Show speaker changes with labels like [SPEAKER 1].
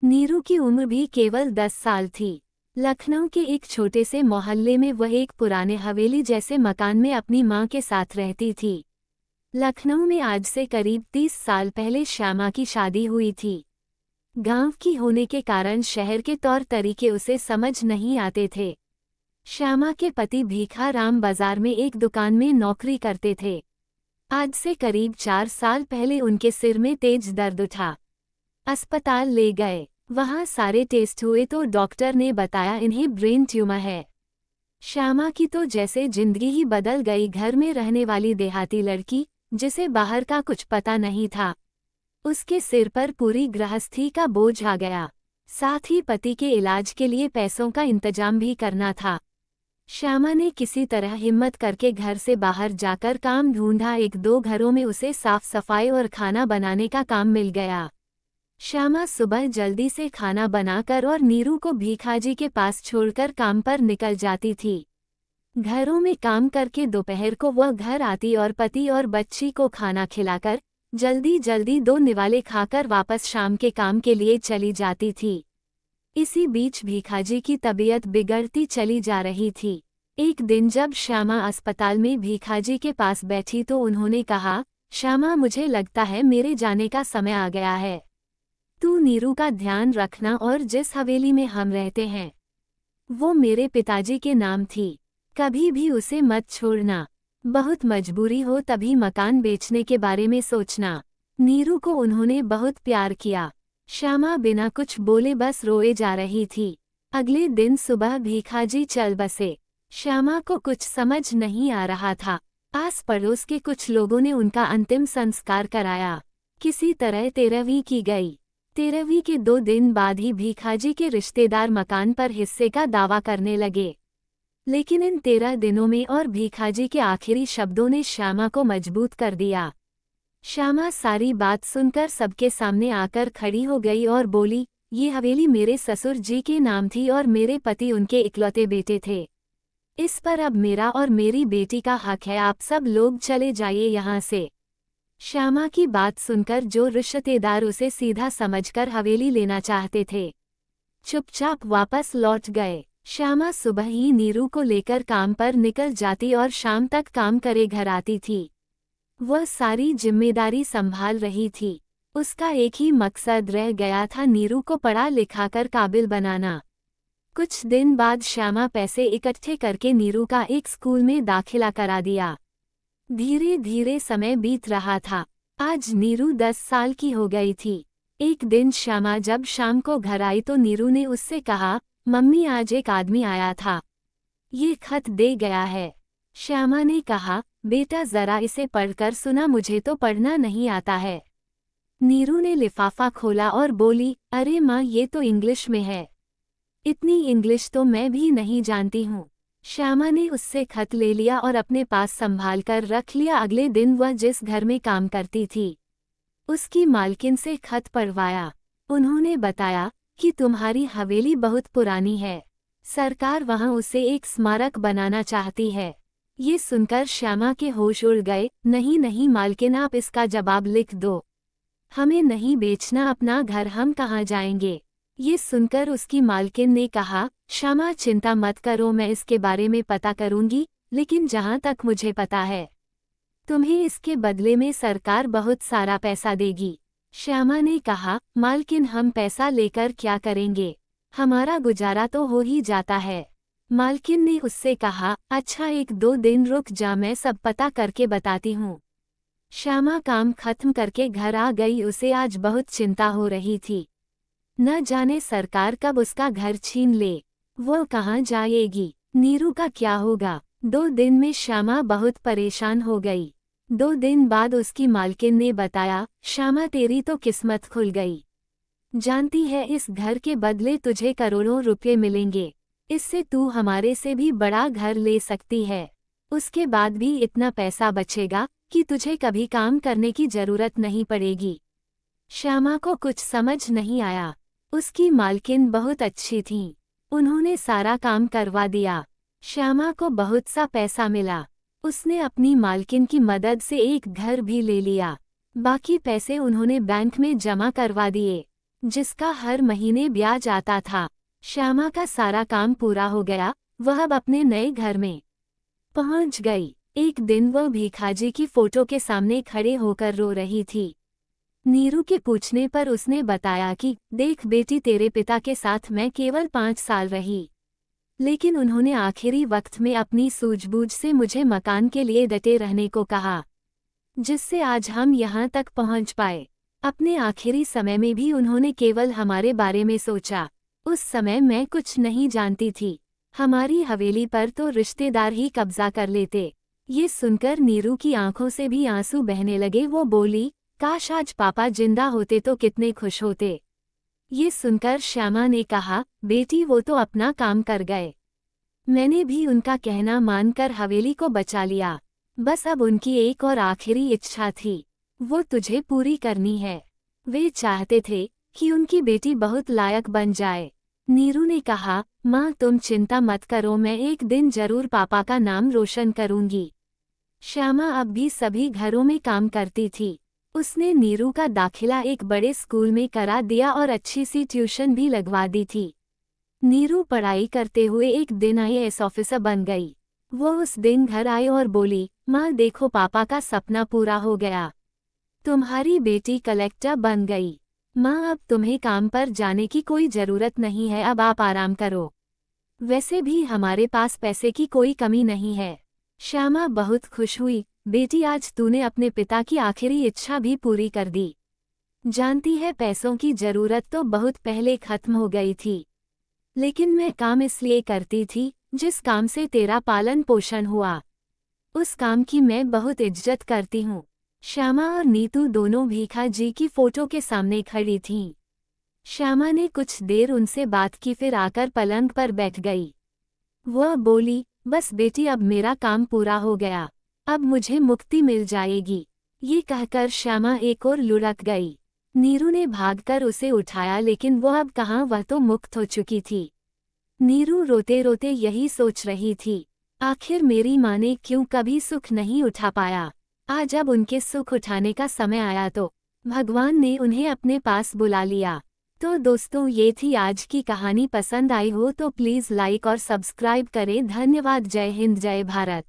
[SPEAKER 1] नीरू की उम्र भी केवल 10 साल थी। लखनऊ के एक छोटे से मोहल्ले में वह एक पुराने हवेली जैसे मकान में अपनी मां के साथ रहती थी। लखनऊ में आज से करीब 30 साल पहले श्यामा की शादी हुई थी। गांव की होने के कारण शहर के तौर तरीके उसे समझ नहीं आते थे। श्यामा के पति भीखाराम बाजार में एक दुकान में नौकरी करते थे। आज से करीब 4 साल पहले उनके सिर में तेज दर्द उठा। अस्पताल ले गए। वहां सारे टेस्ट हुए तो डॉक्टर ने बताया इन्हें ब्रेन ट्यूमर है। श्यामा की तो जैसे जिंदगी ही बदल गई। घर में रहने वाली देहाती लड़की, जिसे बाहर का कुछ पता नहीं था, उसके सिर पर पूरी गृहस्थी का बोझ आ गया। साथ ही पति के इलाज के लिए पैसों का इंतजाम भी करना था। श्यामा ने किसी तरह हिम्मत करके घर से बाहर जाकर काम ढूंढा। 1-2 घरों में उसे साफ सफाई और खाना बनाने का काम मिल गया। श्यामा सुबह जल्दी से खाना बनाकर और नीरू को भीखाजी के पास छोड़कर काम पर निकल जाती थी। घरों में काम करके दोपहर को वह घर आती और पति और बच्ची को खाना खिलाकर जल्दी जल्दी 2 निवाले खाकर वापस शाम के काम के लिए चली जाती थी। इसी बीच भीखाजी की तबीयत बिगड़ती चली जा रही थी। एक दिन जब श्यामा अस्पताल में भीखाजी के पास बैठी तो उन्होंने कहा, श्यामा, मुझे लगता है मेरे जाने का समय आ गया है। तू नीरू का ध्यान रखना और जिस हवेली में हम रहते हैं वो मेरे पिताजी के नाम थी। कभी भी उसे मत छोड़ना। बहुत मजबूरी हो तभी मकान बेचने के बारे में सोचना। नीरू को उन्होंने बहुत प्यार किया। श्यामा बिना कुछ बोले बस रोए जा रही थी। अगले दिन सुबह भीखाजी चल बसे। श्यामा को कुछ समझ नहीं आ रहा था। आस पड़ोस के कुछ लोगों ने उनका अंतिम संस्कार कराया। किसी तरह 13वीं की गई। 13वीं के 2 दिन बाद ही भीखाजी के रिश्तेदार मकान पर हिस्से का दावा करने लगे। लेकिन इन 13 दिनों में और भीखाजी के आखिरी शब्दों ने श्यामा को मजबूत कर दिया। श्यामा सारी बात सुनकर सबके सामने आकर खड़ी हो गई और बोली, ये हवेली मेरे ससुर जी के नाम थी और मेरे पति उनके इकलौते बेटे थे। इस पर अब मेरा और मेरी बेटी का हक है। आप सब लोग चले जाइए यहाँ से। श्यामा की बात सुनकर जो रिश्तेदार उसे सीधा समझकर हवेली लेना चाहते थे, चुपचाप वापस लौट गए। श्यामा सुबह ही नीरू को लेकर काम पर निकल जाती और शाम तक काम करे घर आती थी। वह सारी जिम्मेदारी संभाल रही थी। उसका एक ही मकसद रह गया था, नीरू को पढ़ा लिखाकर काबिल बनाना। कुछ दिन बाद श्यामा पैसे इकट्ठे करके नीरू का एक स्कूल में दाखिला करा दिया। धीरे धीरे समय बीत रहा था। आज नीरू 10 साल की हो गई थी। एक दिन श्यामा जब शाम को घर आई तो नीरू ने उससे कहा, मम्मी, आज एक आदमी आया था, ये खत दे गया है। श्यामा ने कहा, बेटा जरा इसे पढ़कर सुना, मुझे तो पढ़ना नहीं आता है। नीरू ने लिफाफा खोला और बोली, अरे माँ, ये तो इंग्लिश में है। इतनी इंग्लिश तो मैं भी नहीं जानती हूँ। श्यामा ने उससे खत ले लिया और अपने पास संभाल कर रख लिया। अगले दिन वह जिस घर में काम करती थी उसकी मालकिन से खत पढ़वाया। उन्होंने बताया कि तुम्हारी हवेली बहुत पुरानी है, सरकार वहां उसे एक स्मारक बनाना चाहती है। ये सुनकर श्यामा के होश उड़ गए। नहीं नहीं मालकिन, आप इसका जवाब लिख दो। हमें नहीं बेचना अपना घर, हम कहाँ जाएंगे। ये सुनकर उसकी मालकिन ने कहा, श्यामा, चिंता मत करो, मैं इसके बारे में पता करूंगी, लेकिन जहां तक मुझे पता है तुम्हें इसके बदले में सरकार बहुत सारा पैसा देगी। श्यामा ने कहा, मालकिन, हम पैसा लेकर क्या करेंगे, हमारा गुजारा तो हो ही जाता है। मालकिन ने उससे कहा, अच्छा 1-2 दिन रुक जा, मैं सब पता करके बताती हूँ। श्यामा काम खत्म करके घर आ गई। उसे आज बहुत चिंता हो रही थी। न जाने सरकार कब उसका घर छीन ले। वो कहाँ जाएगी, नीरू का क्या होगा। 2 दिन में श्यामा बहुत परेशान हो गई। 2 दिन बाद उसकी मालकिन ने बताया, श्यामा, तेरी तो किस्मत खुल गई। जानती है, इस घर के बदले तुझे करोड़ों रुपए मिलेंगे। इससे तू हमारे से भी बड़ा घर ले सकती है। उसके बाद भी इतना पैसा बचेगा कि तुझे कभी काम करने की जरूरत नहीं पड़ेगी। श्यामा को कुछ समझ नहीं आया। उसकी मालकिन बहुत अच्छी थीं। उन्होंने सारा काम करवा दिया। श्यामा को बहुत सा पैसा मिला। उसने अपनी मालकिन की मदद से एक घर भी ले लिया। बाकी पैसे उन्होंने बैंक में जमा करवा दिए। जिसका हर महीने ब्याज आता था। श्यामा का सारा काम पूरा हो गया, वह अब अपने नए घर में पहुंच गई। एक दिन वह भीखाजी की फोटो के सामने खड़े होकर रो रही थी। नीरू के पूछने पर उसने बताया कि देख बेटी, तेरे पिता के साथ मैं केवल 5 साल रही, लेकिन उन्होंने आखिरी वक्त में अपनी सूझबूझ से मुझे मकान के लिए डटे रहने को कहा, जिससे आज हम यहाँ तक पहुँच पाए। अपने आखिरी समय में भी उन्होंने केवल हमारे बारे में सोचा। उस समय मैं कुछ नहीं जानती थी, हमारी हवेली पर तो रिश्तेदार ही कब्जा कर लेते। ये सुनकर नीरू की आंखों से भी आंसू बहने लगे। वो बोली, काश आज पापा जिंदा होते तो कितने खुश होते। ये सुनकर श्यामा ने कहा, बेटी वो तो अपना काम कर गए, मैंने भी उनका कहना मानकर हवेली को बचा लिया। बस अब उनकी एक और आखिरी इच्छा थी, वो तुझे पूरी करनी है। वे चाहते थे कि उनकी बेटी बहुत लायक बन जाए। नीरू ने कहा, माँ तुम चिंता मत करो, मैं एक दिन जरूर पापा का नाम रोशन करूंगी। श्यामा अब भी सभी घरों में काम करती थी। उसने नीरू का दाखिला एक बड़े स्कूल में करा दिया और अच्छी सी ट्यूशन भी लगवा दी थी। नीरू पढ़ाई करते हुए एक दिन IAS ऑफिसर बन गई। वो उस दिन घर आई और बोली, माँ देखो पापा का सपना पूरा हो गया, तुम्हारी बेटी कलेक्टर बन गई। माँ अब तुम्हें काम पर जाने की कोई ज़रूरत नहीं है, अब आप आराम करो। वैसे भी हमारे पास पैसे की कोई कमी नहीं है। श्यामा बहुत खुश हुई, बेटी आज तूने अपने पिता की आखिरी इच्छा भी पूरी कर दी। जानती है पैसों की ज़रूरत तो बहुत पहले खत्म हो गई थी, लेकिन मैं काम इसलिए करती थी जिस काम से तेरा पालन पोषण हुआ, उस काम की मैं बहुत इज्जत करती हूँ। श्यामा और नीतू दोनों भीखा जी की फोटो के सामने खड़ी थीं। श्यामा ने कुछ देर उनसे बात की, फिर आकर पलंग पर बैठ गई। वह बोली, बस बेटी अब मेरा काम पूरा हो गया, अब मुझे मुक्ति मिल जाएगी। ये कहकर श्यामा एक और लुढ़क गई। नीरू ने भागकर उसे उठाया, लेकिन वह अब कहाँ, वह तो मुक्त हो चुकी थी। नीरू रोते रोते यही सोच रही थी, आखिर मेरी माँ ने क्यों कभी सुख नहीं उठा पाया। आज अब उनके सुख उठाने का समय आया तो भगवान ने उन्हें अपने पास बुला लिया। तो दोस्तों ये थी आज की कहानी। पसंद आई हो तो प्लीज़ लाइक और सब्सक्राइब करें। धन्यवाद। जय हिंद, जय भारत।